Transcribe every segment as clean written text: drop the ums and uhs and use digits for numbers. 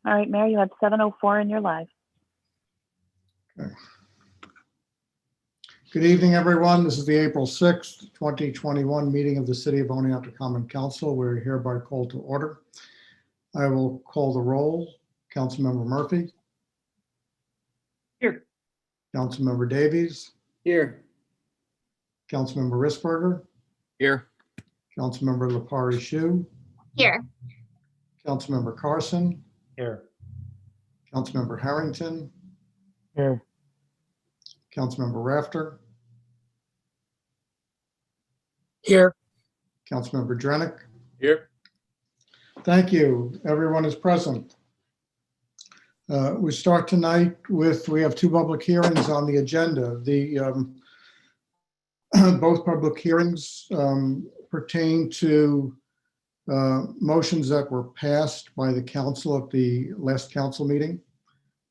All right, Mayor, you have 7:04 and you're live. Okay. Good evening, everyone. This is the April 6th, 2021 meeting of the City of Oneonta Common Council. We're hereby called to order. I will call the roll. Councilmember Murphy. Here. Councilmember Davies. Here. Councilmember Risberger. Here. Councilmember Lepari Shu. Here. Councilmember Carson. Here. Councilmember Harrington. Here. Councilmember Rafter. Here. Councilmember Drenick. Here. Thank you. Everyone is present. We start tonight with, we have two public hearings on the agenda. Both public hearings pertain to motions that were passed by the council at the last council meeting.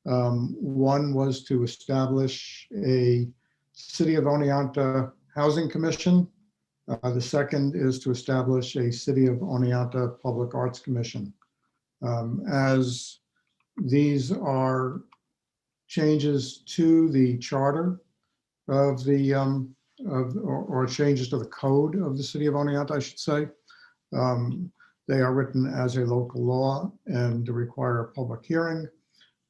One was to establish a City of Oneonta Housing Commission. The second is to establish a City of Oneonta Public Arts Commission. As these are changes to the charter of the, or changes to the code of the City of Oneonta, I should say. They are written as a local law and require a public hearing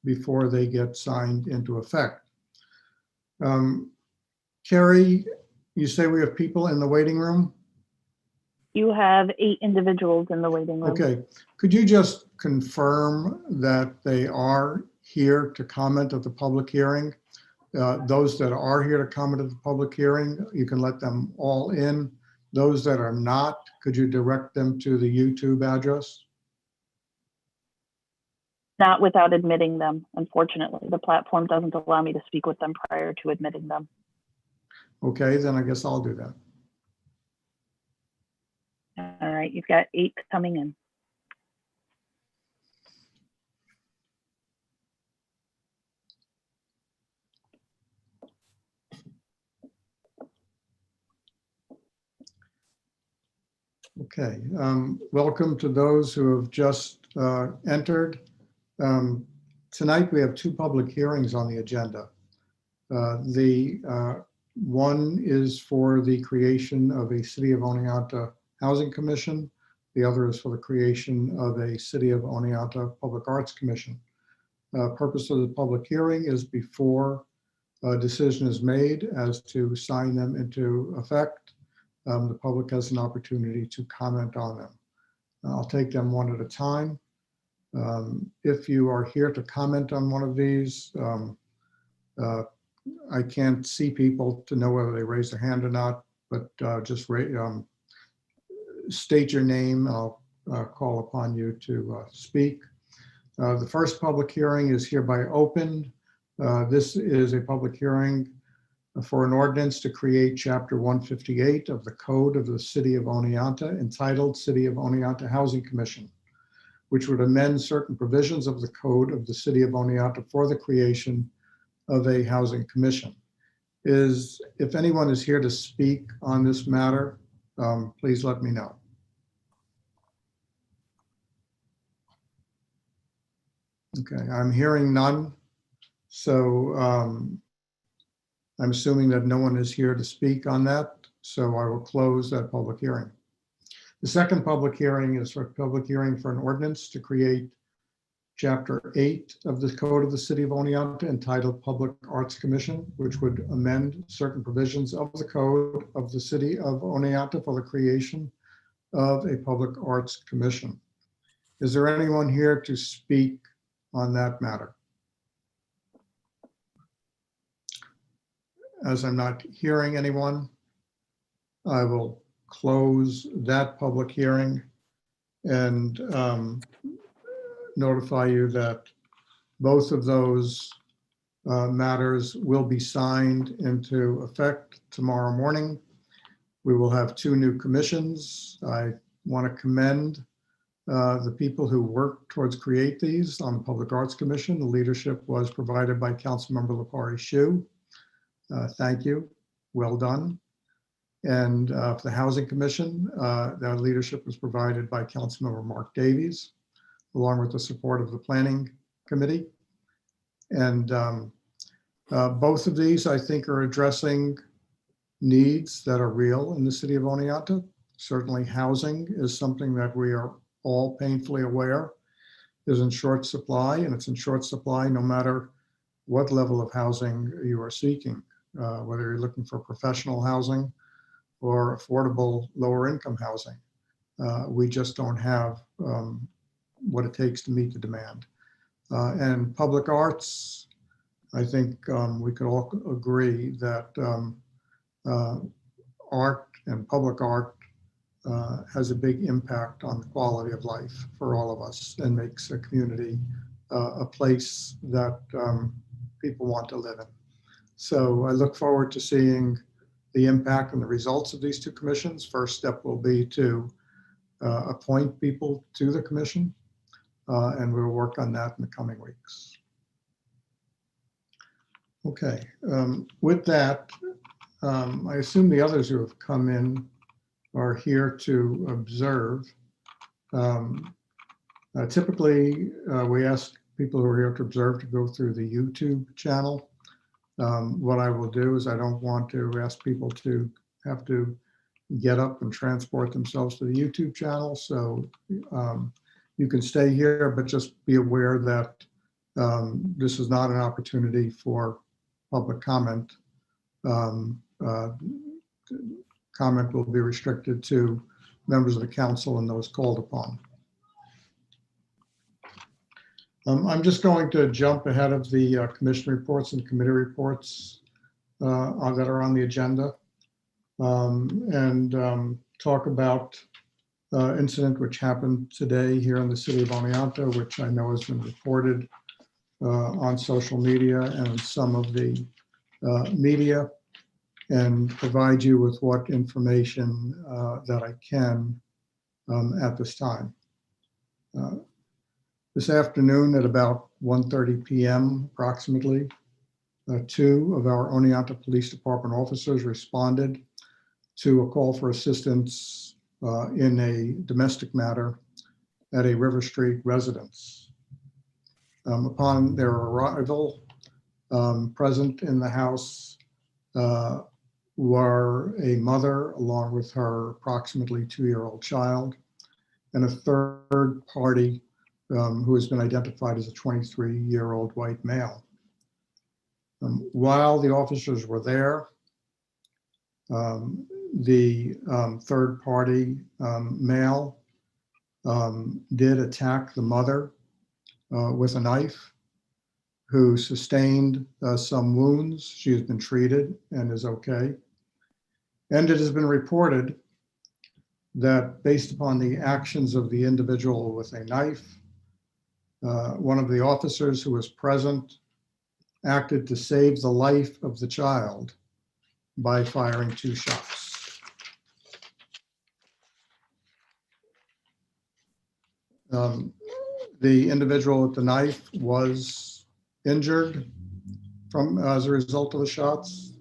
before they get signed into effect. Carrie, you say we have people in the waiting room? You have 8 individuals in the waiting room. Okay, could you just confirm that they are here to comment at the public hearing? Those that are here to comment at the public hearing, you can let them all in. Those that are not, could you direct them to the YouTube address? Not without admitting them, unfortunately. The platform doesn't allow me to speak with them prior to admitting them. Okay, then I guess I'll do that. All right, you've got 8 coming in. Okay, welcome to those who have just entered. Tonight we have 2 public hearings on the agenda. One is for the creation of a City of Oneonta Housing Commission. The other is for the creation of a City of Oneonta Public Arts Commission. Purpose of the public hearing is before a decision is made as to sign them into effect. The public has an opportunity to comment on them. I'll take them one at a time. If you are here to comment on one of these, I can't see people to know whether they raise their hand or not, but just state your name. I'll call upon you to speak. The first public hearing is hereby opened. This is a public hearing for an ordinance to create Chapter 158 of the Code of the City of Oneonta entitled City of Oneonta Housing Commission, which would amend certain provisions of the Code of the City of Oneonta for the creation of a housing commission. If anyone is here to speak on this matter, please let me know. Okay, I'm hearing none. So I'm assuming that no one is here to speak on that. So I will close that public hearing. The second public hearing is for a public hearing for an ordinance to create Chapter 8 of the Code of the City of Oneonta entitled Public Arts Commission, which would amend certain provisions of the Code of the City of Oneonta for the creation of a Public Arts Commission. Is there anyone here to speak on that matter? As I'm not hearing anyone, I will close that public hearing and notify you that both of those matters will be signed into effect tomorrow morning. We will have 2 new commissions. I want to commend the people who worked towards create these on the Public Arts Commission. The leadership was provided by Councilmember Lepari Shu. Thank you. Well done. And for the Housing Commission, that leadership was provided by Councilmember Mark Davies. along with the support of the Planning Committee. And both of these, I think, are addressing needs that are real in the city of Oneonta. Certainly housing is something that we are all painfully aware is in short supply, and it's in short supply no matter what level of housing you are seeking, whether you're looking for professional housing or affordable lower income housing. We just don't have what it takes to meet the demand. And public arts, I think we could all agree that art and public art has a big impact on the quality of life for all of us and makes a community a place that people want to live in. So I look forward to seeing the impact and the results of these two commissions. First step will be to appoint people to the commission, and we'll work on that in the coming weeks. Okay, with that, I assume the others who have come in are here to observe. Typically, we ask people who are here to observe to go through the YouTube channel. What I will do is I don't want to ask people to have to get up and transport themselves to the YouTube channel. So you can stay here, but just be aware that this is not an opportunity for public comment. Comment will be restricted to members of the council and those called upon. I'm just going to jump ahead of the commission reports and committee reports that are on the agenda and talk about incident which happened today here in the city of Oneonta, which I know has been reported on social media and some of the media, and provide you with what information that I can at this time. This afternoon at about 1:30 p.m. approximately, two of our Oneonta Police Department officers responded to a call for assistance in a domestic matter at a River Street residence. Upon their arrival, present in the house were a mother along with her approximately 2-year-old child and a third party who has been identified as a 23-year-old white male. While the officers were there, the third party male did attack the mother with a knife, who sustained some wounds. She has been treated and is okay. And it has been reported that based upon the actions of the individual with a knife, one of the officers who was present acted to save the life of the child by firing 2 shots. The individual with the knife was injured as a result of the shots.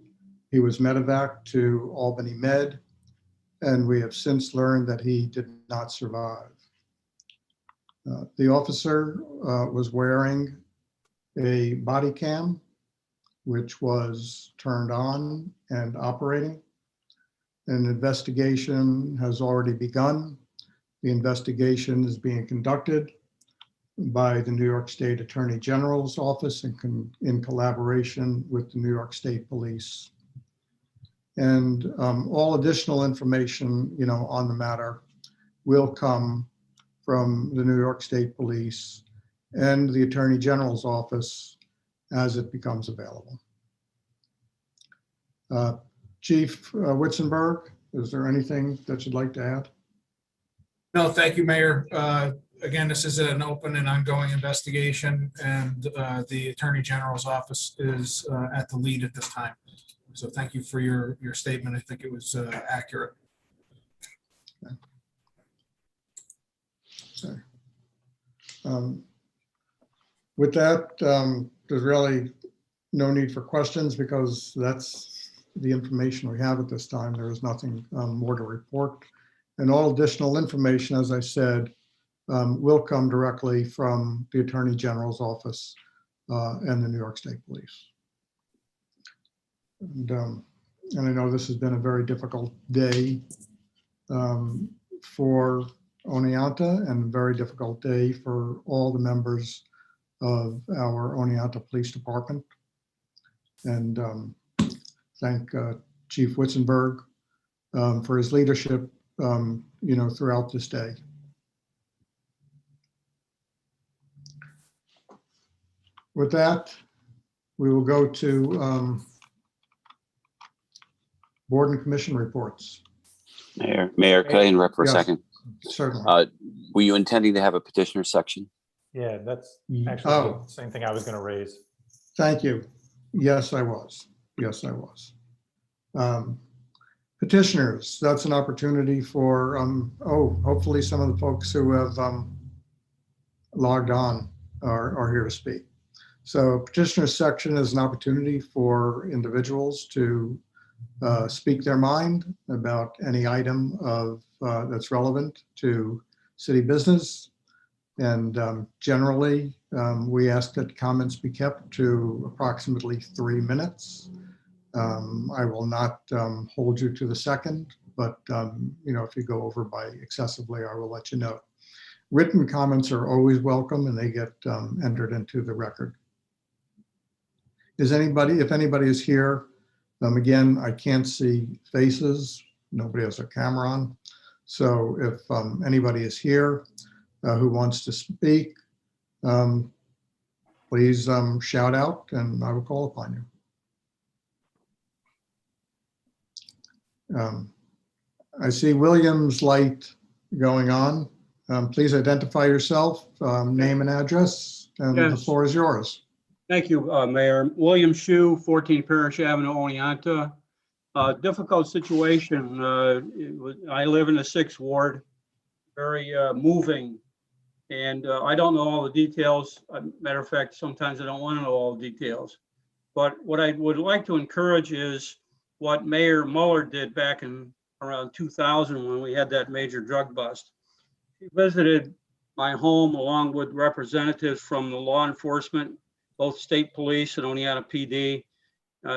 He was medevaced to Albany Med, and we have since learned that he did not survive. The officer was wearing a body cam, which was turned on and operating. An investigation has already begun. The investigation is being conducted by the New York State Attorney General's office in collaboration with the New York State Police. And all additional information, on the matter will come from the New York State Police and the Attorney General's office as it becomes available. Chief Witzenberg, is there anything that you'd like to add? No, thank you, Mayor. Again, this is an open and ongoing investigation, and the Attorney General's office is at the lead at this time. So thank you for your statement. I think it was accurate. Okay. With that, there's really no need for questions because that's the information we have at this time. There is nothing more to report. And all additional information, as I said, will come directly from the Attorney General's office and the New York State Police. And I know this has been a very difficult day for Oneonta, and a very difficult day for all the members of our Oneonta Police Department. And thank Chief Witzenberg for his leadership, throughout this day. With that, we will go to board and commission reports. Mayor, could I interrupt for a Yes. second? Certainly. Were you intending to have a petitioner section? Yeah, that's actually Oh. the same thing I was going to raise. Thank you. Yes, I was. Petitioners, that's an opportunity for, hopefully some of the folks who have logged on are here to speak. So petitioner section is an opportunity for individuals to speak their mind about any item that's relevant to city business. And generally, we ask that comments be kept to approximately 3 minutes. I will not hold you to the second, but if you go over by excessively, I will let you know. Written comments are always welcome, and they get entered into the record. If anybody is here, again, I can't see faces. Nobody has a camera on. So if anybody is here who wants to speak, please shout out and I will call upon you. I see William's light going on. Please identify yourself, name and address, and the Yes. floor is yours. Thank you, Mayor. William Shue, 14 Parish Avenue, Oneonta. Difficult situation. I live in the 6th Ward, very moving. And I don't know all the details. Matter of fact, sometimes I don't want to know all the details. But what I would like to encourage is what Mayor Mueller did back in around 2000 when we had that major drug bust. He visited my home along with representatives from the law enforcement, both state police and Oneonta PD.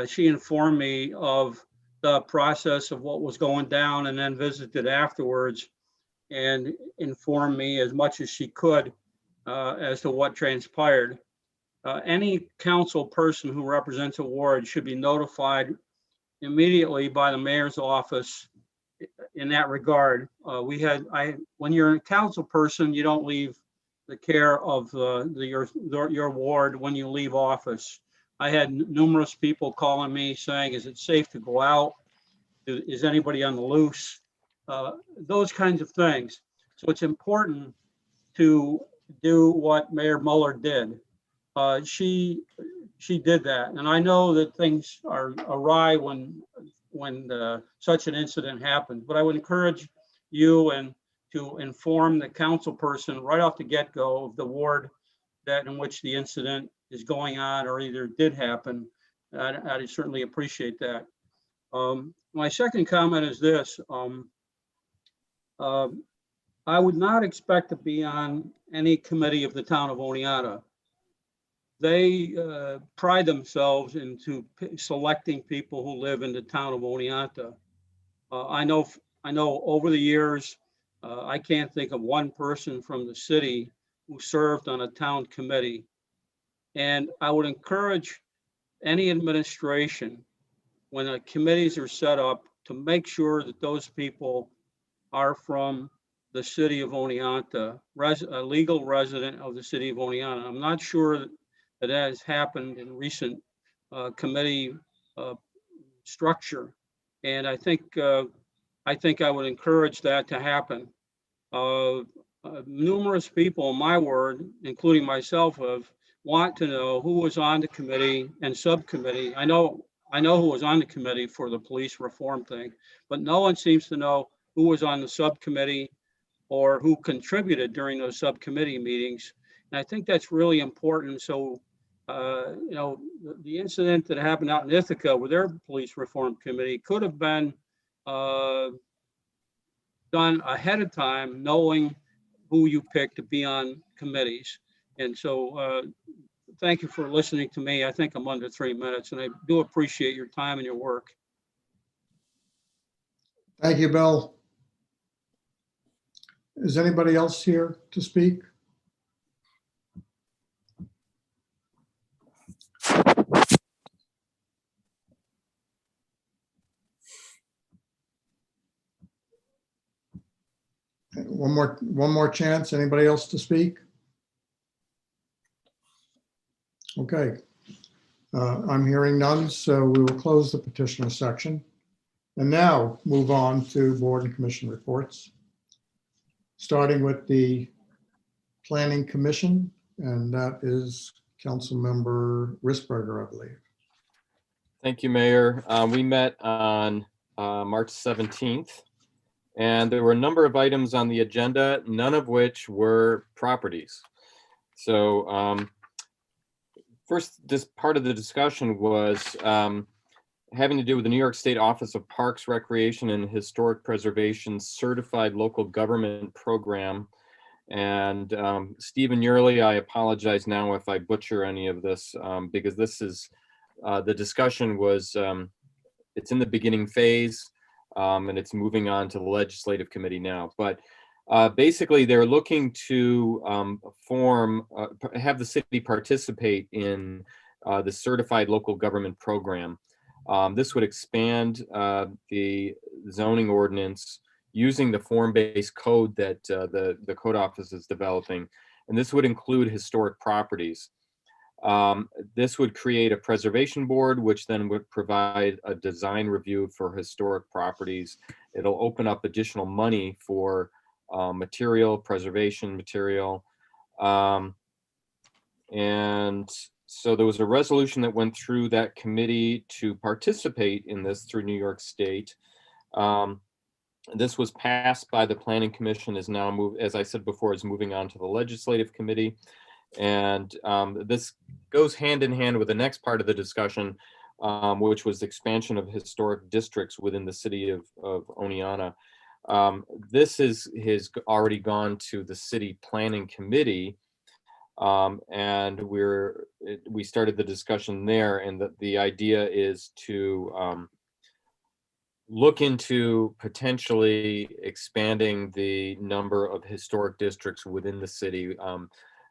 She informed me of the process of what was going down and then visited afterwards and informed me as much as she could as to what transpired. Any council person who represents a ward should be notified immediately by the mayor's office in that regard. When you're a council person, you don't leave the care of your ward when you leave office. I had numerous people calling me saying, is it safe to go out? Is anybody on the loose? Those kinds of things. So it's important to do what Mayor Mueller did. She did that. And I know that things are awry when such an incident happens, but I would encourage you and to inform the council person right off the get-go of the ward in which the incident is going on or either did happen. I'd certainly appreciate that. My second comment is this. I would not expect to be on any committee of the town of Oneonta. They pride themselves into selecting people who live in the town of Oneonta. I know over the years, I can't think of one person from the city who served on a town committee. And I would encourage any administration, when the committees are set up, to make sure that those people are from the city of Oneonta, a legal resident of the city of Oneonta. I'm not sure that has happened in recent committee structure. And I think I would encourage that to happen. Numerous people in my ward, including myself, want to know who was on the committee and subcommittee. I know who was on the committee for the police reform thing, but no one seems to know who was on the subcommittee or who contributed during those subcommittee meetings. And I think that's really important. So, the incident that happened out in Ithaca with their police reform committee could have been done ahead of time, knowing who you pick to be on committees. And so thank you for listening to me. I think I'm under 3 minutes, and I do appreciate your time and your work. Thank you, Bill. Is anybody else here to speak? One more chance. Anybody else to speak? Okay. I'm hearing none, so we will close the petitioner section. And now move on to board and commission reports. Starting with the Planning Commission, and that is Councilmember Risberger, I believe. Thank you, Mayor. We met on March 17th, and there were a number of items on the agenda, none of which were properties. So first, this part of the discussion was having to do with the New York State Office of Parks, Recreation, and Historic Preservation Certified Local Government Program. And Stephen Yearley, I apologize now if I butcher any of this, because this is, the discussion was, it's in the beginning phase, and it's moving on to the legislative committee now. But basically, they're looking to have the city participate in the Certified Local Government Program. This would expand the zoning ordinance using the form-based code that the code office is developing. And this would include historic properties. This would create a preservation board, which then would provide a design review for historic properties. It'll open up additional money for preservation material. And so there was a resolution that went through that committee to participate in this through New York State. This was passed by the Planning Commission, is now moved, as I said before, is moving on to the Legislative Committee. And this goes hand in hand with the next part of the discussion, which was expansion of historic districts within the city of Oneonta. This has already gone to the City Planning Committee, and we started the discussion there, and the idea is to look into potentially expanding the number of historic districts within the city.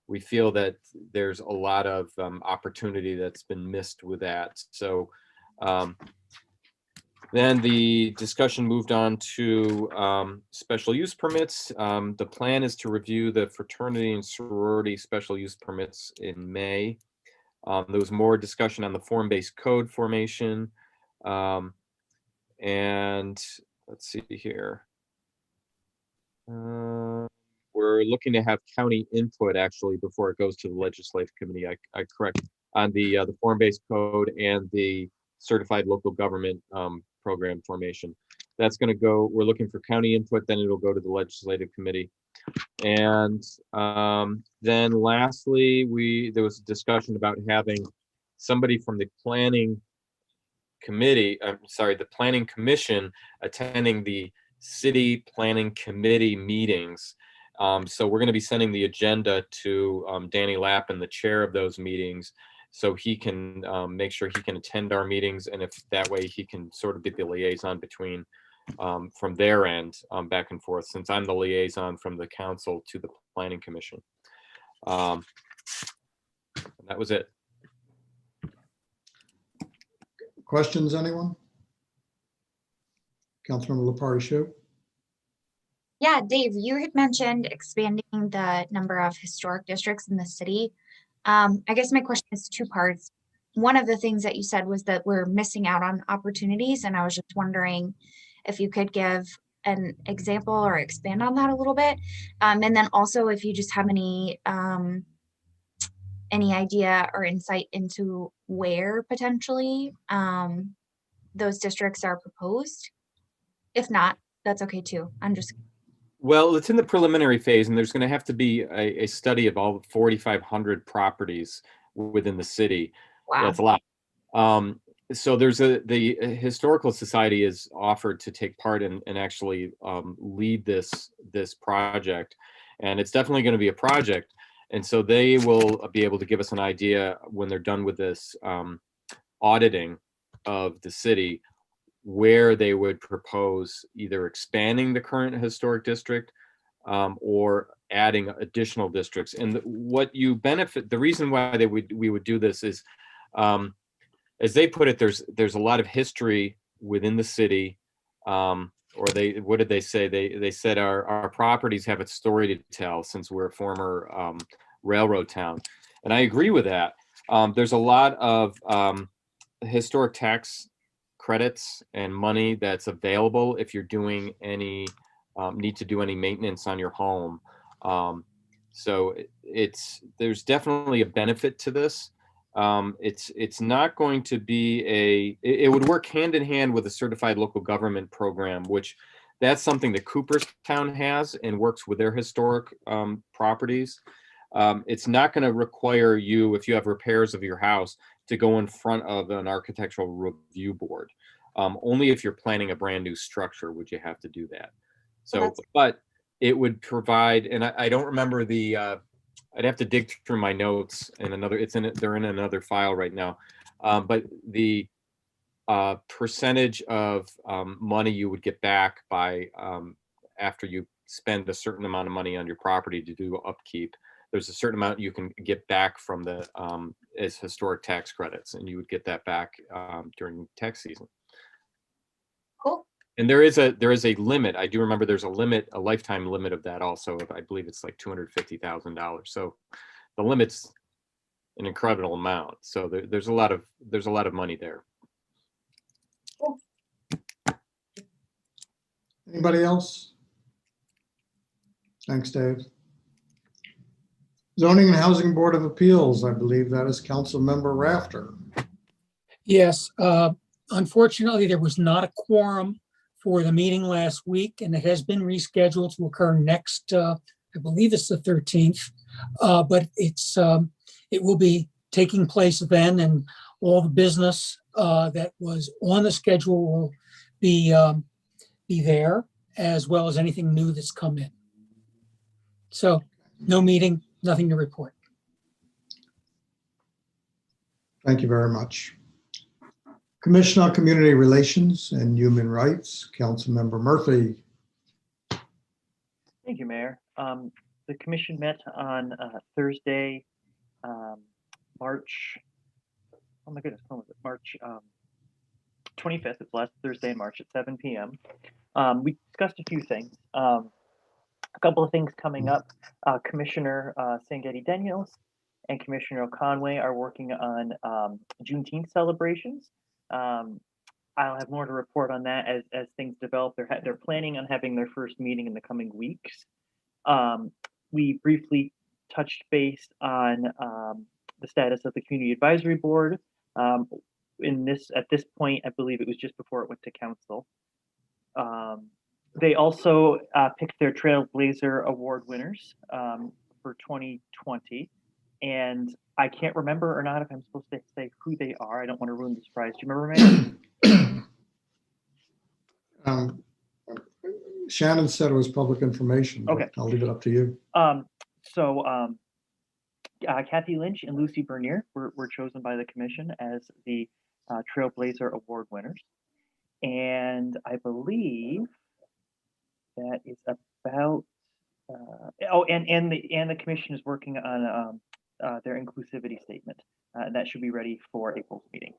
We feel that there's a lot of opportunity that's been missed with that. So then the discussion moved on to special use permits. The plan is to review the fraternity and sorority special use permits in May. There was more discussion on the form-based code formation. And let's see here. We're looking to have county input actually before it goes to the legislative committee. I correct on the form-based code and the certified local government program formation. That's going to go. We're looking for county input. Then it'll go to the legislative committee. And then lastly, there was a discussion about having somebody from the planning committee. The planning commission attending the city planning committee meetings. So we're going to be sending the agenda to Danny Lappin, the chair of those meetings, so he can make sure he can attend our meetings, and if that way he can sort of be the liaison between from their end back and forth, since I'm the liaison from the council to the planning commission. That was it. Questions, anyone? Councilmember Lepari-Shu. Yeah, Dave, you had mentioned expanding the number of historic districts in the city. I guess my question is two parts. One of the things that you said was that we're missing out on opportunities, and I was just wondering if you could give an example or expand on that a little bit. And then also if you just have any idea or insight into where potentially those districts are proposed. If not, that's okay too. Well, it's in the preliminary phase, and there's going to have to be a study of all 4,500 properties within the city. Wow. That's a lot. So the Historical Society is offered to take part and actually lead this project. And it's definitely going to be a project. And so they will be able to give us an idea when they're done with this auditing of the city, where they would propose either expanding the current historic district or adding additional districts. And what you benefit, the reason why we would do this is, as they put it, there's a lot of history within the city. Or what did they say? They said our properties have a story to tell since we're a former railroad town. And I agree with that. There's a lot of historic tax credits and money that's available if you're doing any, need to do any maintenance on your home. So there's definitely a benefit to this. It's not going to be it would work hand in hand with a certified local government program, which that's something that Cooperstown has and works with their historic properties. It's not going to require you, if you have repairs of your house, to go in front of an architectural review board. Only if you're planning a brand new structure would you have to do that. So, but it would provide, and I don't remember I'd have to dig through my notes and they're in another file right now. But the percentage of money you would get back by after you spend a certain amount of money on your property to do upkeep, there's a certain amount you can get back from the as historic tax credits, and you would get that back during tax season. Cool. And there is a limit. I do remember there's a limit, a lifetime limit of that also. I believe it's like $250,000. So the limit's an incredible amount. So there's a lot of money there. Cool. Anybody else? Thanks, Dave. Zoning and Housing Board of Appeals, I believe that is Councilmember Rafter. Yes, unfortunately, there was not a quorum for the meeting last week, and it has been rescheduled to occur next, I believe it's the 13th, but it will be taking place then, and all the business that was on the schedule will be there, as well as anything new that's come in. So no meeting, nothing to report. Thank you very much. Commission on Community Relations and Human Rights, Councilmember Murphy. Thank you, Mayor. The commission met on Thursday, March, oh my goodness, when was it? March 25th, it's last Thursday in March at 7 p.m. We discussed a few things. A couple of things coming up. Commissioner Sangetti Daniels and Commissioner O'Conway are working on Juneteenth celebrations. I'll have more to report on that as things develop. They're planning on having their first meeting in the coming weeks. We briefly touched base on the status of the Community Advisory Board. At this point, I believe it was just before it went to council. They also picked their Trailblazer Award winners for 2020. And I can't remember or not if I'm supposed to say who they are. I don't want to ruin the surprise. Do you remember, Mayor? Shannon said it was public information. Okay. I'll leave it up to you. Kathy Lynch and Lucy Bernier were chosen by the commission as the Trailblazer Award winners. And I believe that is about, and the commission is working on their inclusivity statement. That should be ready for April's meeting.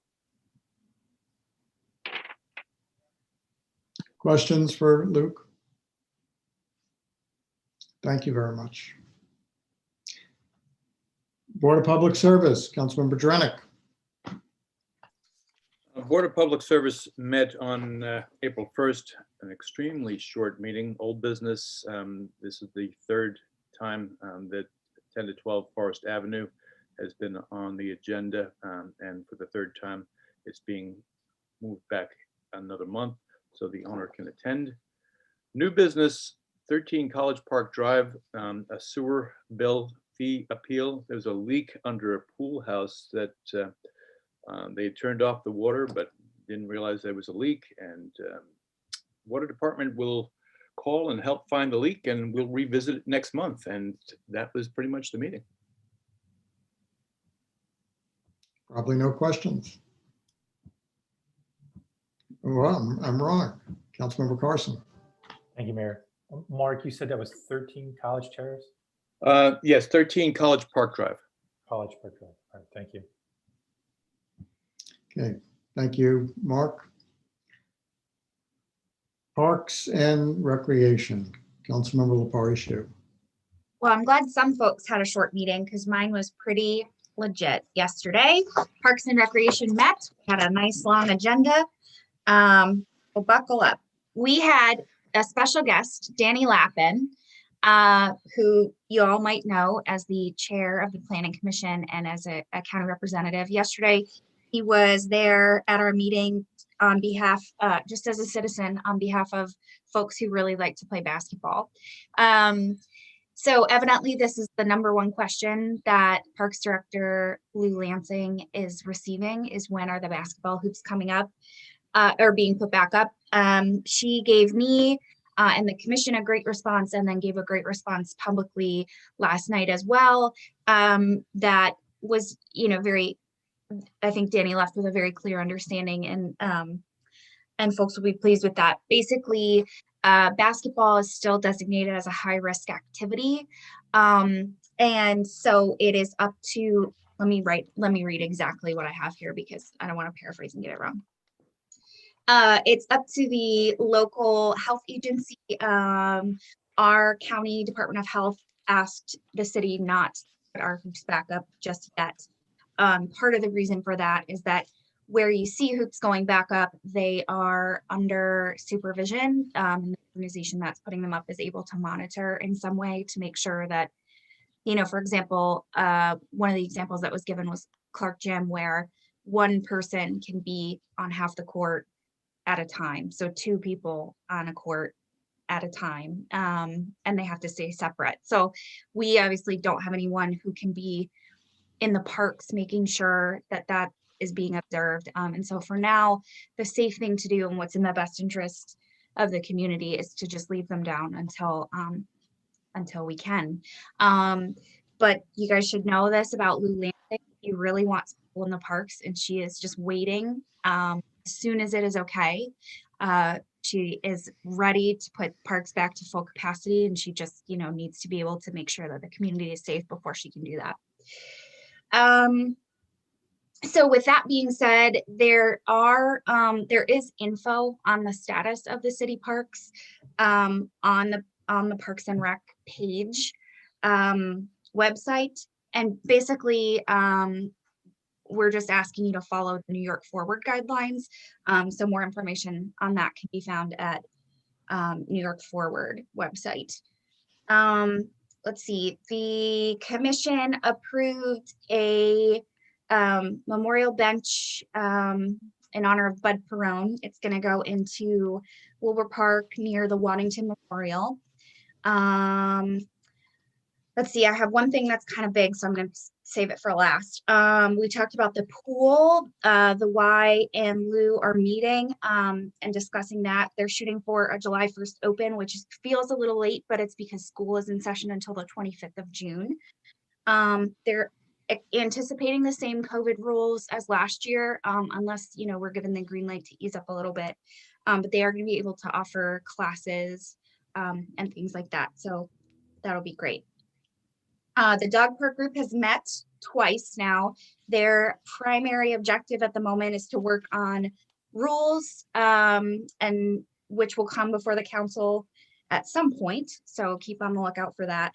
Questions for Luke? Thank you very much. Board of Public Service, Councilmember Drenick. Board of Public Service met on April 1st, an extremely short meeting, old business. This is the third time that 10 to 12 Forest Avenue has been on the agenda, and for the third time, it's being moved back another month so the owner can attend. New business, 13 College Park Drive, a sewer bill fee appeal. There's a leak under a pool house that they turned off the water, but didn't realize there was a leak, and water department will call and help find the leak, and we'll revisit it next month. And that was pretty much the meeting. Probably no questions. Well, I'm wrong. Councilmember Carson. Thank you, Mayor. Mark, you said that was 13 College Terrace? Yes, 13 College Park Drive. College Park Drive. All right, thank you. Okay, thank you, Mark. Parks and Recreation, Councilmember Lepari. Well, I'm glad some folks had a short meeting because mine was pretty legit yesterday. Parks and Recreation met, had a nice long agenda. Well, buckle up. We had a special guest, Danny Lappin, who you all might know as the chair of the Planning Commission and as a county representative. Yesterday, he was there at our meeting on behalf, just as a citizen, on behalf of folks who really like to play basketball. So evidently this is the #1 question that Parks Director Lou Lansing is receiving, is when are the basketball hoops coming up or being put back up. She gave me and the commission a great response, and then gave a great response publicly last night as well. That was, very, I think Danny left with a very clear understanding, and folks will be pleased with that. Basically, basketball is still designated as a high-risk activity. And so it is up to, let me read exactly what I have here because I don't want to paraphrase and get it wrong. It's up to the local health agency. Our county Department of Health asked the city not to put our hoops back up just yet. Part of the reason for that is that where you see hoops going back up, they are under supervision. The organization that's putting them up is able to monitor in some way to make sure that, for example, one of the examples that was given was Clark Gym, where one person can be on half the court at a time. So 2 people on a court at a time, and they have to stay separate. So we obviously don't have anyone who can be in the parks making sure that that is being observed. And so for now, the safe thing to do and what's in the best interest of the community is to just leave them down until we can. But you guys should know this about Lou Lansing. He really wants people in the parks, and she is just waiting. As soon as it is okay, she is ready to put parks back to full capacity, and she just, needs to be able to make sure that the community is safe before she can do that. So with that being said, there is info on the status of the city parks on the Parks and Rec page website, and basically we're just asking you to follow the New York Forward guidelines. So more information on that can be found at New York Forward website. Let's see, the commission approved a memorial bench in honor of Bud Perone. It's going to go into Wilbur Park near the Waddington Memorial. Let's see, I have one thing that's kind of big, so I'm going to save it for last. We talked about the pool. The Y and Lou are meeting and discussing that. They're shooting for a July 1st open, which feels a little late, but it's because school is in session until the 25th of June. They're anticipating the same COVID rules as last year, unless, we're given the green light to ease up a little bit. But they are going to be able to offer classes and things like that. So that'll be great. The dog park group has met twice now. Their primary objective at the moment is to work on rules, and which will come before the council at some point. So keep on the lookout for that.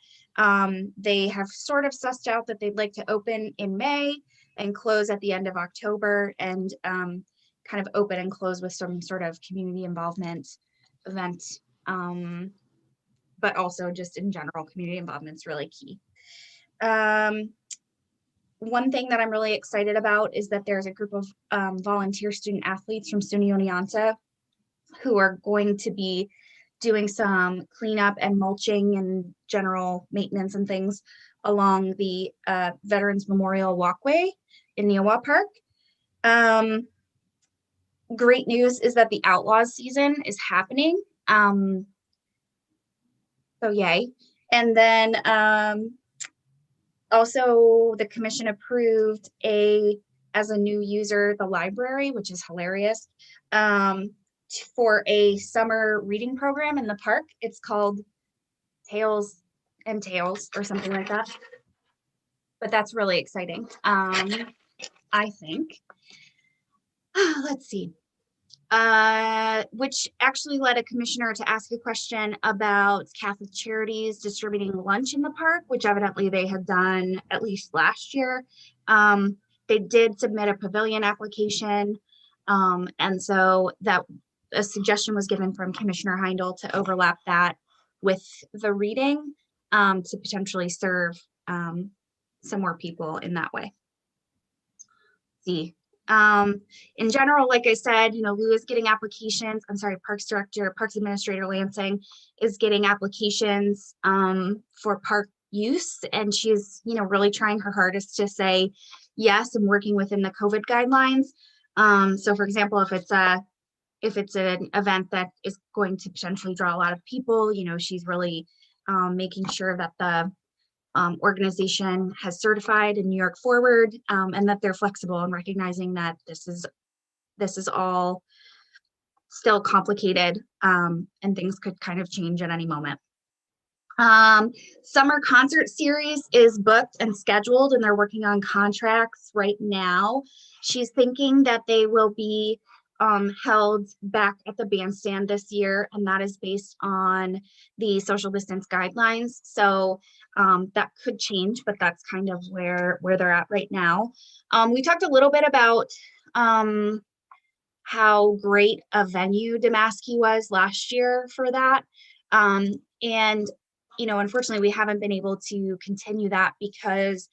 They have sort of sussed out that they'd like to open in May and close at the end of October, and kind of open and close with some sort of community involvement event. But also just in general, community involvement is really key. One thing that I'm really excited about is that there's a group of volunteer student athletes from SUNY Oneonta who are going to be doing some cleanup and mulching and general maintenance and things along the Veterans Memorial Walkway in Neowa Park. Great news is that the Outlaws season is happening. So yay. And then also the commission approved as a new user, the library, which is hilarious, for a summer reading program in the park. It's called Tales and Tales or something like that. But that's really exciting, I think. Let's see. Which actually led a commissioner to ask a question about Catholic Charities distributing lunch in the park, which evidently they had done at least last year. They did submit a pavilion application. And so that a suggestion was given from Commissioner Heindel to overlap that with the reading to potentially serve some more people in that way. See. In general, like I said, Lou is getting applications. I'm sorry, Parks Administrator Lansing is getting applications for park use, and she's, really trying her hardest to say yes and working within the COVID guidelines. So for example, if it's an event that is going to potentially draw a lot of people, she's really making sure that the organization has certified in New York Forward, and that they're flexible and recognizing that this is all still complicated, and things could kind of change at any moment. Summer concert series is booked and scheduled, and they're working on contracts right now. She's thinking that they will be held back at the bandstand this year, and that is based on the social distance guidelines. So that could change, but that's kind of where they're at right now. We talked a little bit about how great a venue Damaski was last year for that. And, unfortunately, we haven't been able to continue that because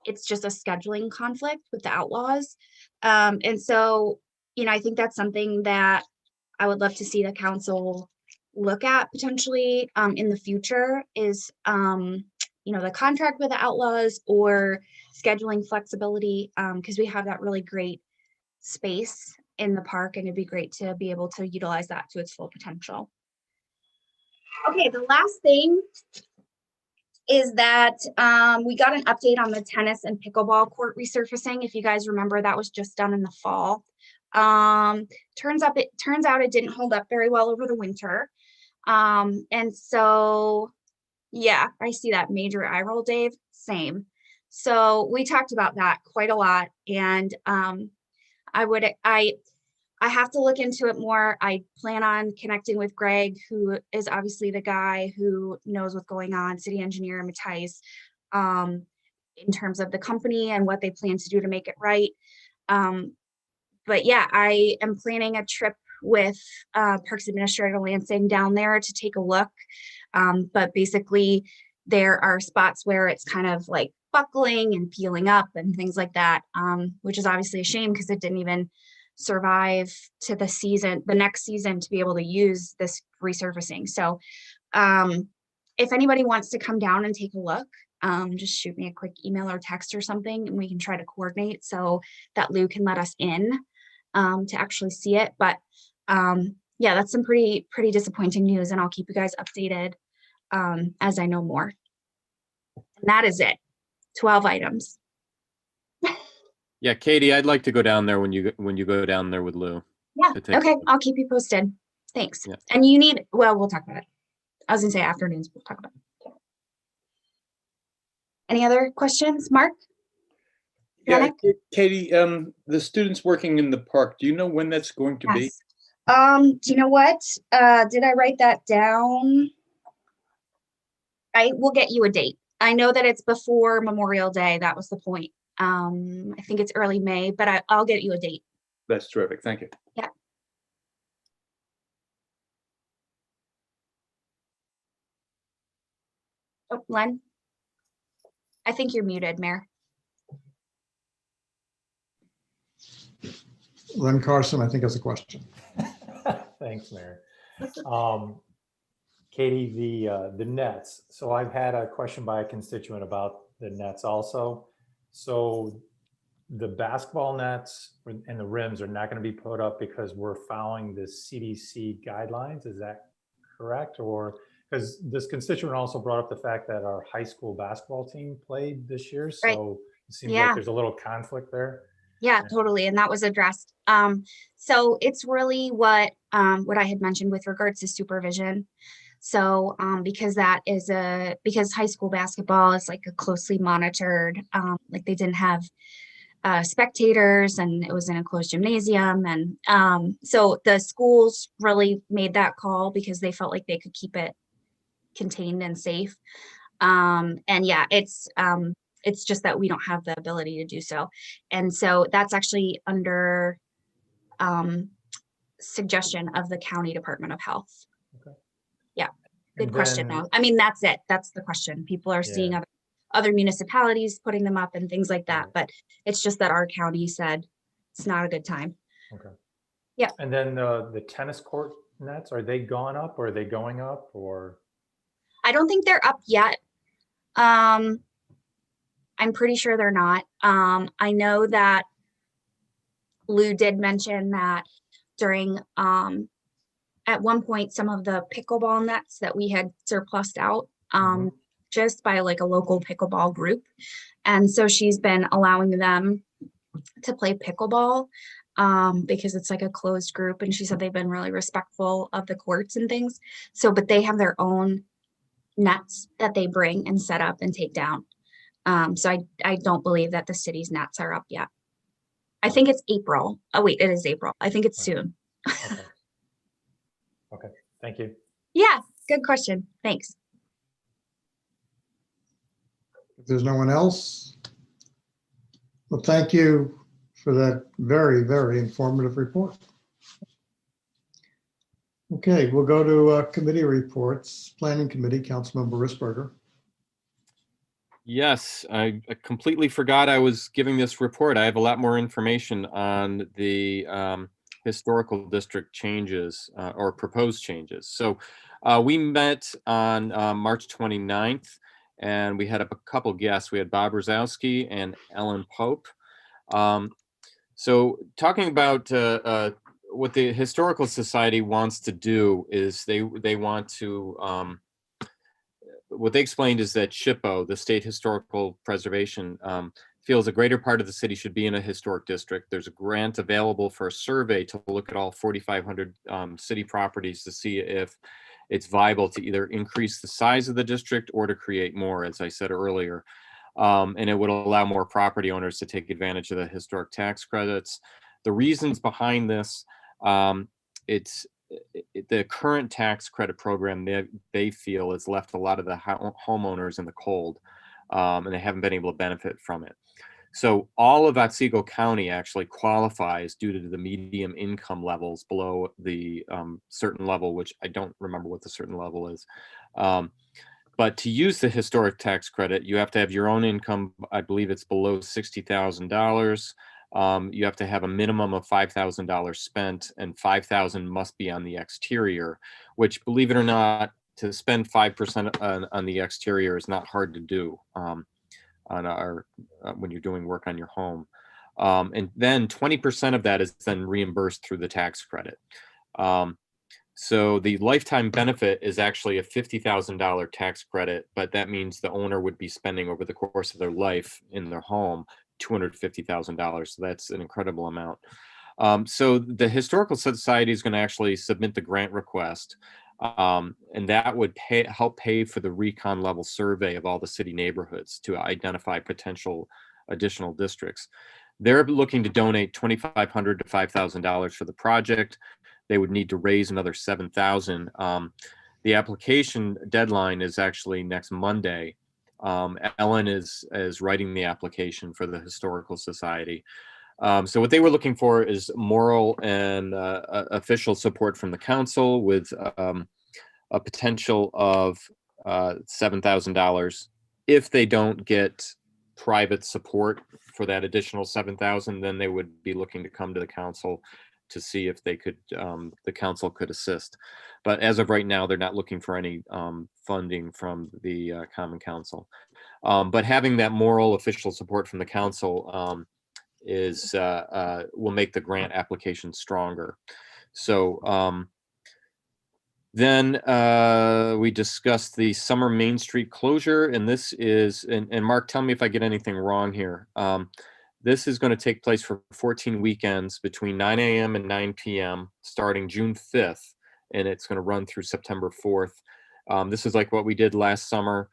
it's just a scheduling conflict with the Outlaws. And so, I think that's something that I would love to see the council look at potentially in the future is, the contract with the Outlaws or scheduling flexibility, because we have that really great space in the park, and it'd be great to be able to utilize that to its full potential. Okay, the last thing is that we got an update on the tennis and pickleball court resurfacing. If you guys remember, that was just done in the fall. Turns out it didn't hold up very well over the winter. And so, yeah, I see that major eye roll, Dave. Same. So we talked about that quite a lot, and I have to look into it more. I plan on connecting with Greg, who is obviously the guy who knows what's going on, city engineer and Matthijs, in terms of the company and what they plan to do to make it right. But yeah, I am planning a trip with Parks Administrator Lansing down there to take a look. But basically, there are spots where it's kind of like buckling and peeling up and things like that, which is obviously a shame because it didn't even survive to the next season to be able to use this resurfacing. So if anybody wants to come down and take a look, just shoot me a quick email or text or something, and we can try to coordinate so that Lou can let us in to actually see it. But yeah, that's some pretty disappointing news, and I'll keep you guys updated as I know more. And that is it. 12 items. Yeah, Katie, I'd like to go down there when you go down there with Lou. Yeah, okay, I'll keep you posted. Thanks. Yeah. And we'll talk about it. I was gonna say afternoons, we'll talk about it. Any other questions, Mark? Yeah, Katie, the students working in the park, do you know when that's going to be? Do you know what? Did I write that down? I will get you a date. I know that it's before Memorial Day. That was the point. I think it's early May, but I'll get you a date. That's terrific. Thank you. Yeah. Oh, Len? I think you're muted, Mayor. Len Carson, I think, has a question. Thanks, Mayor. Katie, the nets. So I've had a question by a constituent about the nets also. So the basketball nets and the rims are not going to be put up because we're following the CDC guidelines. Is that correct? Or Because this constituent also brought up the fact that our high school basketball team played this year, Right. so it seems Yeah. like there's a little conflict there. Yeah, totally. And that was addressed. So it's really what I had mentioned with regards to supervision. So because because high school basketball is like a closely monitored, like they didn't have spectators and it was in a closed gymnasium. And so the schools really made that call because they felt like they could keep it contained and safe. And yeah, it's just that we don't have the ability to do so. And so that's actually under suggestion of the County Department of Health. Okay. Yeah, good And question then- though. I mean, that's it. That's the question. People are seeing Yeah. other municipalities putting them up and things like that, Right. but it's just that our county said it's not a good time. Okay. Yeah. And then the tennis court nets, are they gone up or are they going up or? I don't think they're up yet. I'm pretty sure they're not. I know that Lou did mention that during at one point some of the pickleball nets that we had surplused out just by like a local pickleball group. And so she's been allowing them to play pickleball because it's like a closed group, and she said they've been really respectful of the courts and things. So, but they have their own nets that they bring and set up and take down. So I don't believe that the city's nets are up yet. I think it's April. Oh wait, it is April. I think it's soon. Okay. Okay, thank you. Yeah, good question. Thanks. If there's no one else, well, thank you for that very, very informative report. Okay, we'll go to committee reports. Planning Committee, Councilmember Risberger. Yes, I completely forgot I was giving this report. I have a lot more information on the historical district changes or proposed changes. So we met on March 29th, and we had a couple guests. We had Bob Rosowski and Ellen Pope. So talking about what the Historical Society wants to do is they want to what they explained is that SHPO, the State Historical Preservation, feels a greater part of the city should be in a historic district. There's a grant available for a survey to look at all 4,500 city properties to see if it's viable to either increase the size of the district or to create more, as I said earlier. And it would allow more property owners to take advantage of the historic tax credits. The reasons behind this, the current tax credit program they feel has left a lot of the homeowners in the cold, and they haven't been able to benefit from it. So all of Otsego County actually qualifies due to the medium income levels below the certain level, which I don't remember what the certain level is. But to use the historic tax credit, you have to have your own income. I believe it's below $60,000. You have to have a minimum of $5,000 spent, and $5,000 must be on the exterior, which, believe it or not, to spend 5% on the exterior is not hard to do when you're doing work on your home. And then 20% of that is then reimbursed through the tax credit. So the lifetime benefit is actually a $50,000 tax credit, but that means the owner would be spending over the course of their life in their home $250,000. So that's an incredible amount. So the Historical Society is going to actually submit the grant request, and that would help pay for the recon level survey of all the city neighborhoods to identify potential additional districts. They're looking to donate $2,500 to $5,000 for the project. They would need to raise another $7,000. The application deadline is actually next Monday. Ellen is writing the application for the Historical Society. So what they were looking for is moral and official support from the council with a potential of $7,000. If they don't get private support for that additional $7,000, then they would be looking to come to the council to see if they could, the council could assist. But as of right now, they're not looking for any funding from the Common Council. But having that moral official support from the council will make the grant application stronger. So Then we discussed the summer Main Street closure, and this is, and Mark, tell me if I get anything wrong here. This is going to take place for 14 weekends between 9 a.m. and 9 p.m. starting June 5th, and it's going to run through September 4th. This is like what we did last summer.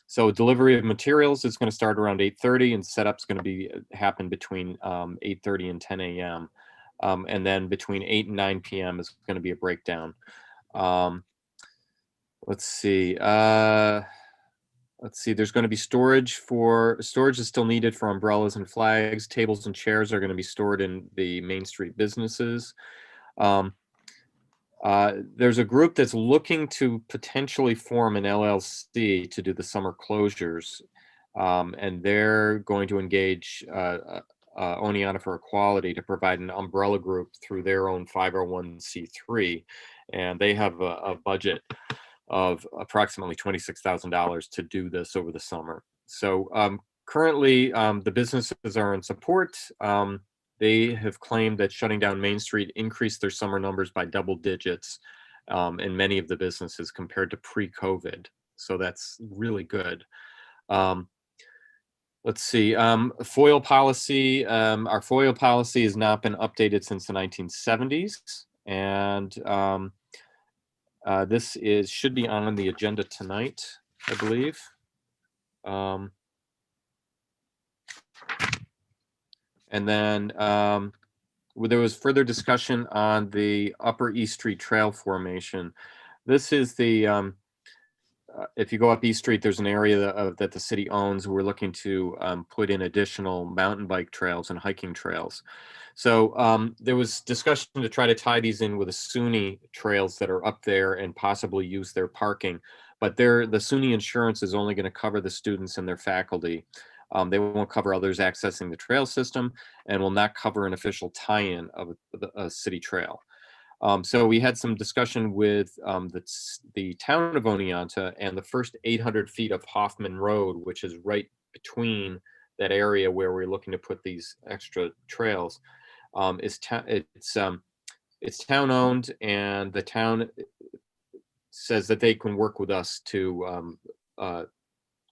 So delivery of materials is going to start around 8:30, and setup's going to happen between 8:30 and 10 a.m. And then between 8 and 9 p.m. is going to be a breakdown. Let's see. There's going to be storage is still needed for umbrellas and flags. Tables and chairs are going to be stored in the Main Street businesses. There's a group that's looking to potentially form an LLC to do the summer closures. And they're going to engage Oneonta for Equality to provide an umbrella group through their own 501c3. And they have a budget of approximately $26,000 to do this over the summer. So currently the businesses are in support. They have claimed that shutting down Main Street increased their summer numbers by double digits in many of the businesses compared to pre-COVID. So that's really good. Let's see, FOIL policy. Our FOIL policy has not been updated since the 1970s. And this should be on the agenda tonight, I believe. And then there was further discussion on the Upper East Street Trail formation. This is the, if you go up East Street, there's an area that the city owns. We're looking to put in additional mountain bike trails and hiking trails. So there was discussion to try to tie these in with the SUNY trails that are up there and possibly use their parking. But the SUNY insurance is only going to cover the students and their faculty. They won't cover others accessing the trail system and will not cover an official tie-in of a city trail. So we had some discussion with the town of Oneonta, and the first 800 feet of Hoffman Road, which is right between that area where we're looking to put these extra trails, it's town owned, and the town says that they can work with us to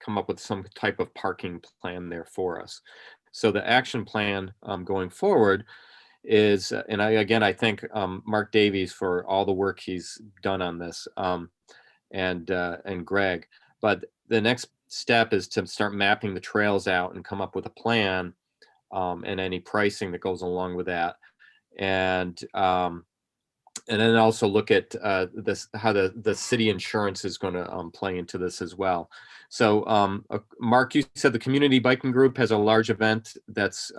come up with some type of parking plan there for us. So the action plan going forward is, and I thank Mark Davies for all the work he's done on this, and Greg. But the next step is to start mapping the trails out and come up with a plan and any pricing that goes along with that, and then also look at how the city insurance is going to play into this as well. So Mark, you said the community biking group has a large event that's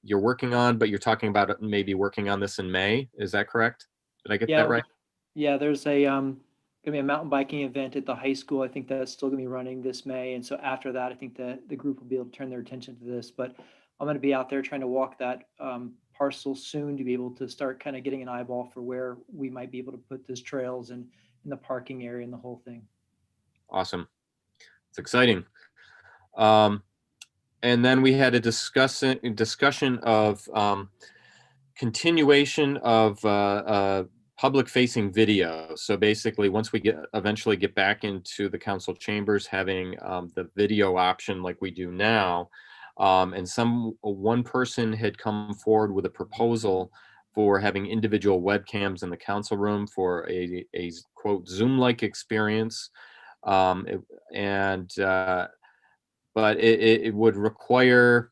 you're working on, but you're talking about maybe working on this in May. Is that correct? Did I get that right? Yeah, there's gonna be a mountain biking event at the high school. I think that's still gonna be running this May. And so after that, I think the group will be able to turn their attention to this. But I'm gonna be out there trying to walk that parcel soon to be able to start kind of getting an eyeball for where we might be able to put these trails and in the parking area and the whole thing. Awesome. It's exciting. And then we had a discussion of continuation of public-facing video. So basically, once we eventually get back into the council chambers, having the video option like we do now, and one person had come forward with a proposal for having individual webcams in the council room for a quote Zoom-like experience, but it would require,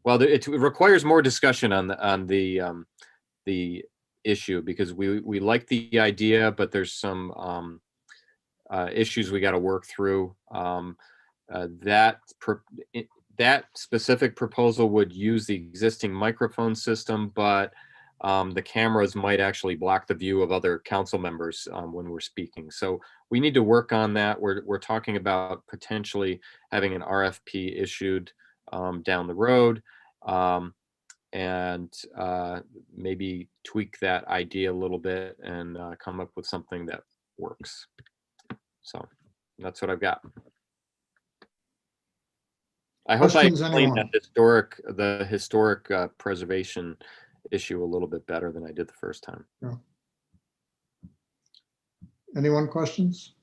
well, it requires more discussion on the issue, because we like the idea, but there's some issues we got to work through. That specific proposal would use the existing microphone system, but the cameras might actually block the view of other council members when we're speaking. So we need to work on that. We're talking about potentially having an RFP issued down the road, and maybe tweak that idea a little bit and come up with something that works. So that's what I've got. I hope I explained the historic preservation issue a little bit better than I did the first time. Yeah. Anyone questions?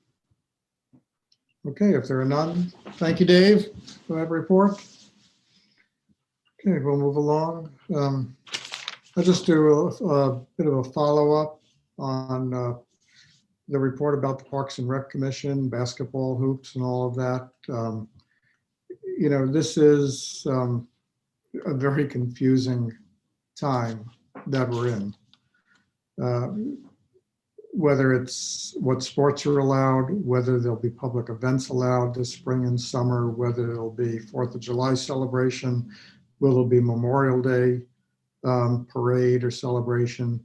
Okay, if there are none, thank you, Dave, for that report. Okay, we'll move along. I'll just do a bit of a follow-up on the report about the Parks and Rec Commission, basketball hoops and all of that. You know, this is a very confusing time that we're in. Whether it's what sports are allowed, whether there'll be public events allowed this spring and summer, whether it'll be 4th of July celebration, will it be Memorial Day parade or celebration?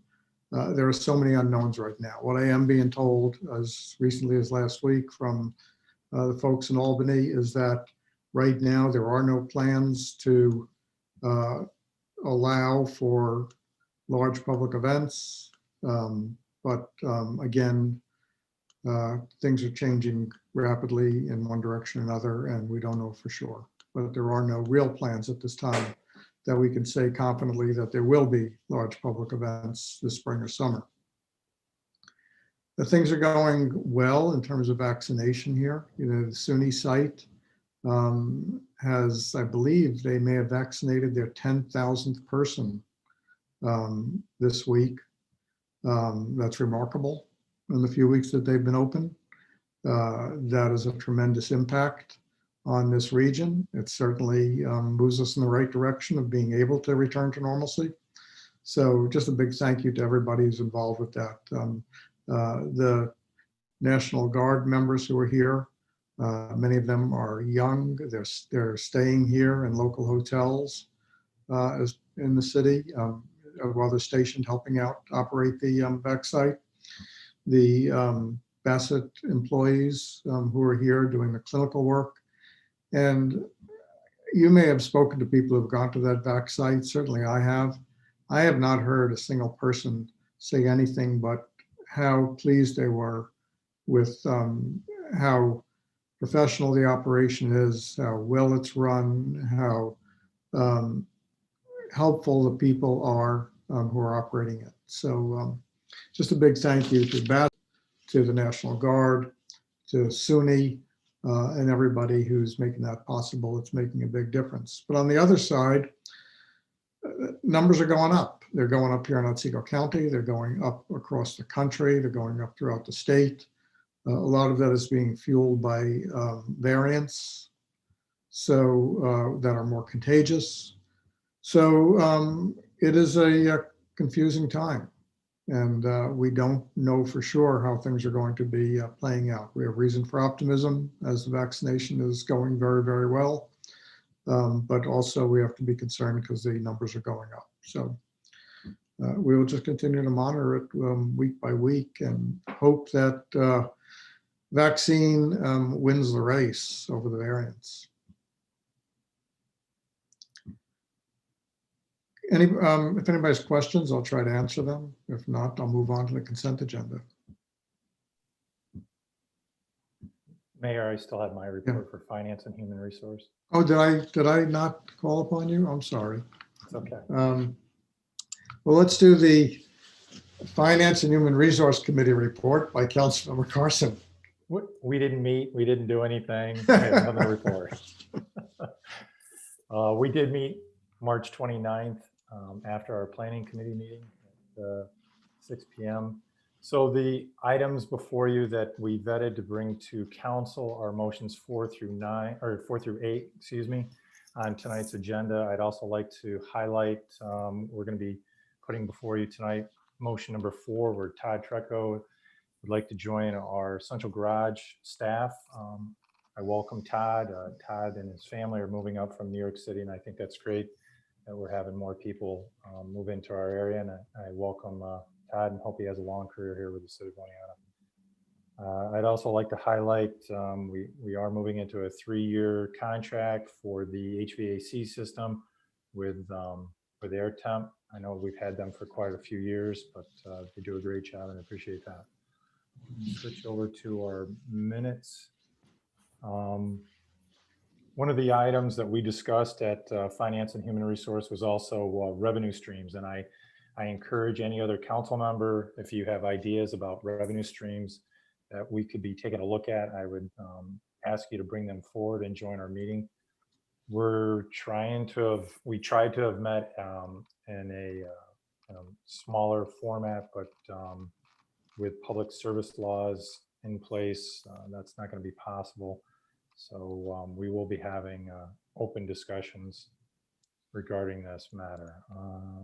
There are so many unknowns right now. What I am being told as recently as last week from the folks in Albany is that right now there are no plans to allow for large public events. But again, things are changing rapidly in one direction or another, and we don't know for sure. But there are no real plans at this time that we can say confidently that there will be large public events this spring or summer. The things are going well in terms of vaccination here. You know, the SUNY site has, I believe, they may have vaccinated their 10,000th person this week. That's remarkable in the few weeks that they've been open. That is a tremendous impact on this region. It certainly moves us in the right direction of being able to return to normalcy. So just a big thank you to everybody who's involved with that. The National Guard members who are here, many of them are young. They're staying here in local hotels in the city. While they're stationed helping out operate the VAC site. The Bassett employees who are here doing the clinical work. And you may have spoken to people who've gone to that VAC site. Certainly I have. I have not heard a single person say anything but how pleased they were with how professional the operation is, how well it's run, how helpful the people are who are operating it. So just a big thank you to BAT, to the National Guard, to SUNY, and everybody who's making that possible. It's making a big difference. But on the other side, numbers are going up. They're going up here in Otsego County. They're going up across the country. They're going up throughout the state. A lot of that is being fueled by variants so that are more contagious. So it is a confusing time, and we don't know for sure how things are going to be playing out. We have reason for optimism as the vaccination is going very, very well, but also we have to be concerned because the numbers are going up. So we will just continue to monitor it week by week and hope that vaccine wins the race over the variants. If anybody has questions, I'll try to answer them. If not, I'll move on to the consent agenda. Mayor, I still have my report for Finance and Human Resource. Oh, did I not call upon you? I'm sorry. It's okay. Well, let's do the Finance and Human Resource Committee report by Councilmember Carson. We didn't meet. We didn't do anything. I have another report. We did meet March 29th after our planning committee meeting at 6 p.m. So the items before you that we vetted to bring to council are motions 4 through 8, excuse me, on tonight's agenda. I'd also like to highlight, we're going to be putting before you tonight motion number 4, where Todd Trecco would like to join our Central Garage staff. I welcome Todd. Todd and his family are moving up from New York City, and I think that's great that we're having more people move into our area. And I welcome Todd and hope he has a long career here with the city of Oneonta. I'd also like to highlight we are moving into a 3-year contract for the HVAC system with Air Temp. I know we've had them for quite a few years, but they do a great job and I appreciate that. Switch over to our minutes. One of the items that we discussed at Finance and Human Resource was also revenue streams. And I encourage any other council member, if you have ideas about revenue streams that we could be taking a look at, I would ask you to bring them forward and join our meeting. We tried to have met in a smaller format, but with public service laws in place, that's not going to be possible. So we will be having open discussions regarding this matter.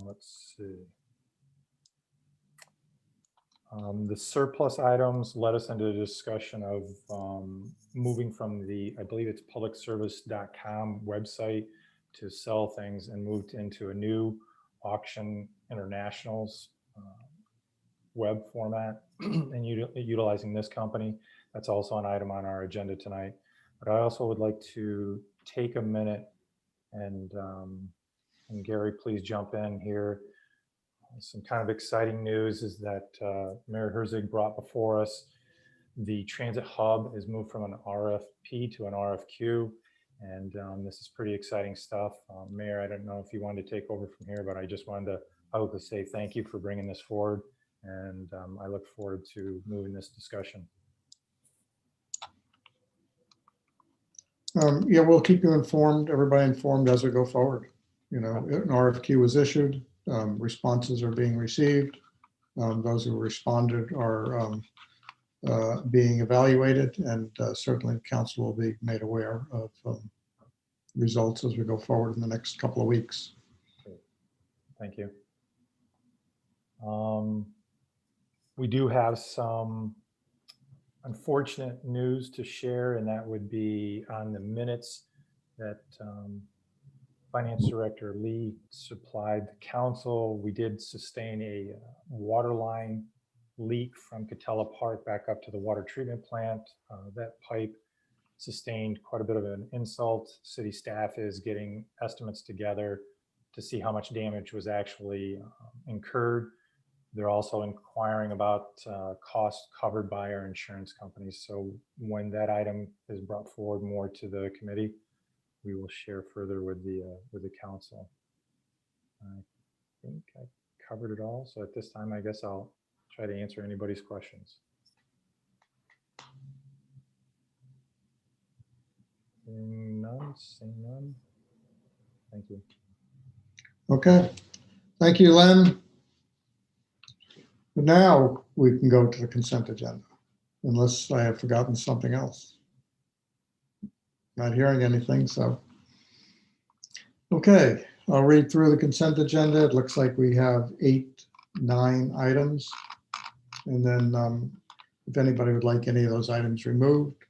Let's see. The surplus items led us into a discussion of moving from the, I believe it's publicservice.com website to sell things and moved into a new Auction International's web format and utilizing this company. That's also an item on our agenda tonight. But I also would like to take a minute and Gary, please jump in here. Some kind of exciting news is that Mayor Herzig brought before us the transit hub has moved from an RFP to an RFQ. And this is pretty exciting stuff. Mayor, I don't know if you wanted to take over from here, but I just wanted to publicly say thank you for bringing this forward. And I look forward to moving this discussion. Yeah, we'll keep you informed, everybody informed as we go forward. You know, an RFQ was issued, responses are being received. Those who responded are being evaluated, and certainly the council will be made aware of results as we go forward in the next couple of weeks. Thank you. We do have some unfortunate news to share, and that would be on the minutes that Finance Director Lee supplied the council. We did sustain a water line leak from Catella Park back up to the water treatment plant. That pipe sustained quite a bit of an insult. City staff is getting estimates together to see how much damage was actually incurred. They're also inquiring about costs covered by our insurance companies. So when that item is brought forward more to the committee, we will share further with the council. I think I covered it all. So at this time, I guess I'll try to answer anybody's questions. Seeing none. Thank you. Okay, thank you, Len. But now we can go to the consent agenda, unless I have forgotten something else. Not hearing anything, so. Okay, I'll read through the consent agenda. It looks like we have 9 items. And then if anybody would like any of those items removed,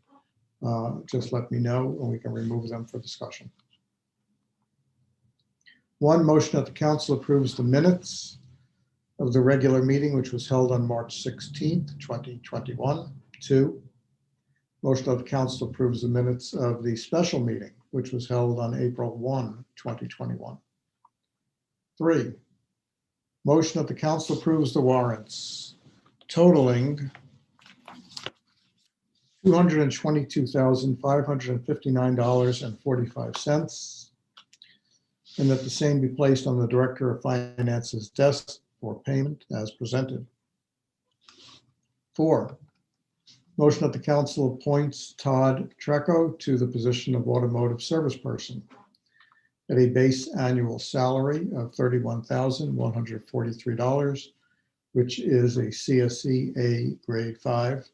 just let me know and we can remove them for discussion. 1, motion that the council approves the minutes of the regular meeting, which was held on March 16th, 2021. 2, motion that the council approves the minutes of the special meeting, which was held on April 1, 2021. 3, motion that the council approves the warrants totaling $222,559.45, and that the same be placed on the Director of Finance's desk for payment as presented. 4, motion that the council appoints Todd Treco to the position of automotive service person at a base annual salary of $31,143, which is a CSE A grade 5.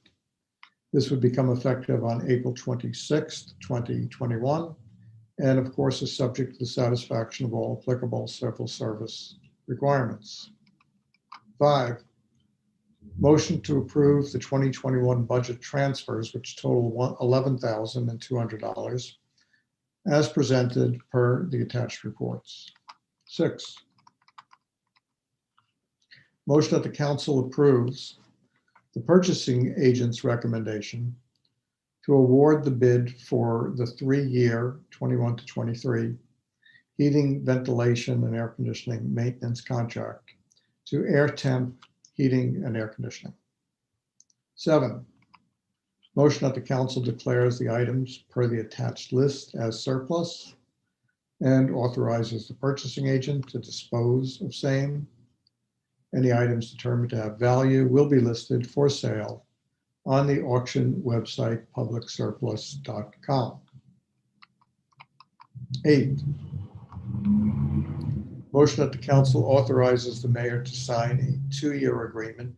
This would become effective on April 26th, 2021, and of course is subject to the satisfaction of all applicable civil service requirements. 5, motion to approve the 2021 budget transfers, which total $11,200, as presented per the attached reports. 6, motion that the council approves the purchasing agent's recommendation to award the bid for the 3-year 21 to 23 heating, ventilation, and air conditioning maintenance contract to Air Temp Heating and Air Conditioning. 7, motion that the council declares the items per the attached list as surplus and authorizes the purchasing agent to dispose of same. Any items determined to have value will be listed for sale on the auction website publicsurplus.com. 8, motion that the council authorizes the mayor to sign a 2-year agreement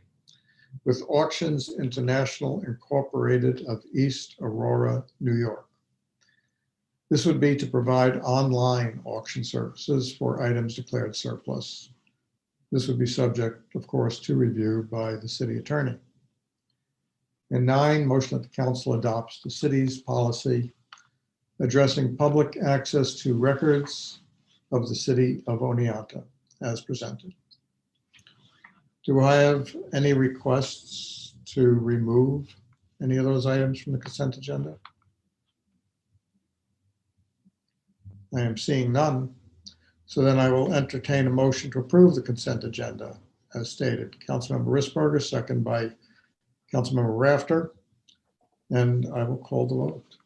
with Auctions International Incorporated of East Aurora, New York. This would be to provide online auction services for items declared surplus. This would be subject, of course, to review by the city attorney. And 9, motion that the council adopts the city's policy addressing public access to records of the city of Oneonta as presented. Do I have any requests to remove any of those items from the consent agenda? I am seeing none. So then I will entertain a motion to approve the consent agenda as stated. Councilmember Risberger, second by Councilmember Rafter. And I will call the vote.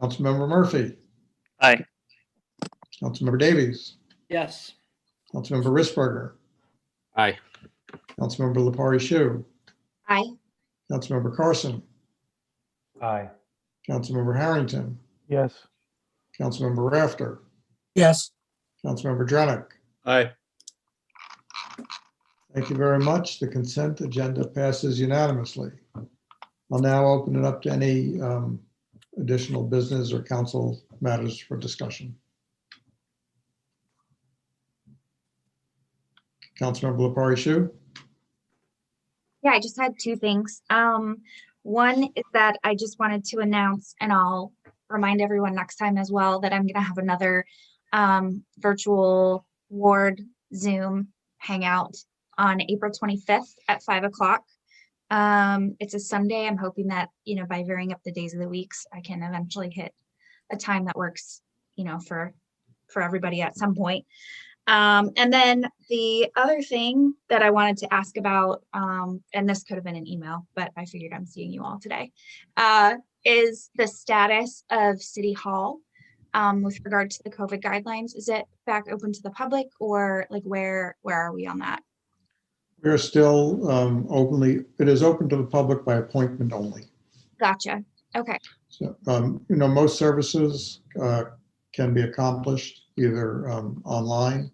Councilmember Murphy. Aye. Councilmember Davies. Yes. Councilmember Risberger. Aye. Councilmember Lepari Shu. Aye. Councilmember Carson. Aye. Councilmember Harrington. Yes. Councilmember Rafter. yes, Councilmember Drenick. Aye. Thank you very much. The consent agenda passes unanimously. I'll now open it up to any additional business or council matters for discussion. Councilmember Lepari Shu. Yeah, I just had 2 things. One is that I just wanted to announce, and I'll remind everyone next time as well, that I'm going to have another virtual ward Zoom hangout on April 25th at 5 o'clock. It's a Sunday. I'm hoping that, by varying up the days of the weeks, I can eventually hit a time that works, for everybody at some point. And then the other thing that I wanted to ask about, and this could have been an email, but I figured I'm seeing you all today, is the status of City Hall with regard to the COVID guidelines. Is it back open to the public, or like where are we on that? We're still it is open to the public by appointment only. Gotcha. Okay. So, most services can be accomplished either online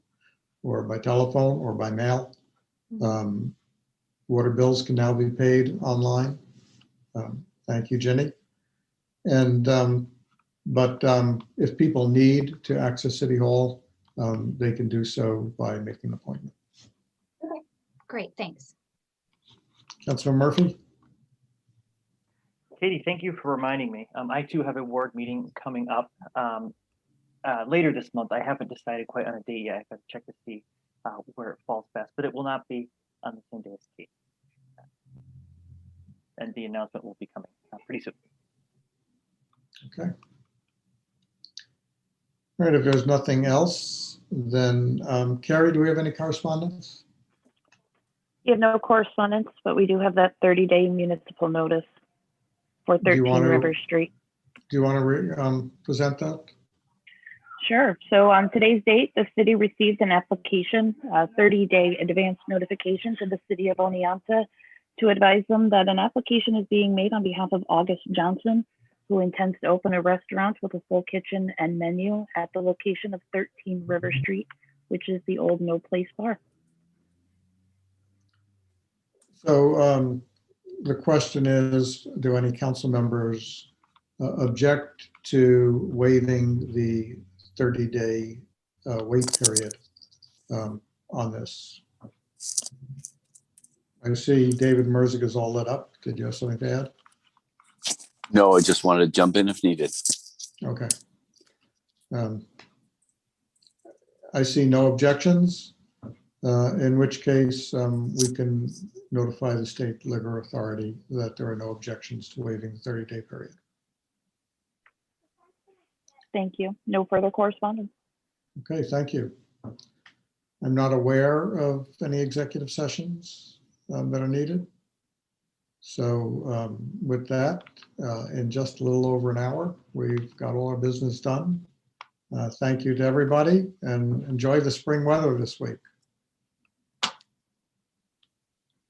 or by telephone or by mail. Water bills can now be paid online. Thank you, Jenny. And but if people need to access City Hall, they can do so by making an appointment. Okay, great, thanks. Councilor Murphy? Katie, thank you for reminding me. I too have a ward meeting coming up later this month. I haven't decided quite on a date yet. I've got to check to see where it falls best, but it will not be on the same day as Kate. And the announcement will be coming pretty soon. Okay. All right, if there's nothing else, then Carrie, do we have any correspondence? We have no correspondence, but we do have that 30-day municipal notice for 13 River Street. Do you want to present that? Sure. So on today's date, the city received an application, 30-day advance notification to the city of Oneonta to advise them that an application is being made on behalf of August Johnson, who intends to open a restaurant with a full kitchen and menu at the location of 13 River Street, which is the old No Place Bar. So the question is, do any council members object to waiving the 30-day wait period on this? I see David Merzick is all lit up. Did you have something to add? No, I just wanted to jump in if needed. Okay. I see no objections, in which case we can notify the state liquor authority that there are no objections to waiving the 30-day period. Thank you. No further correspondence. Okay, thank you. I'm not aware of any executive sessions that are needed. So with that, in just a little over an hour, we've got all our business done. Thank you to everybody and enjoy the spring weather this week.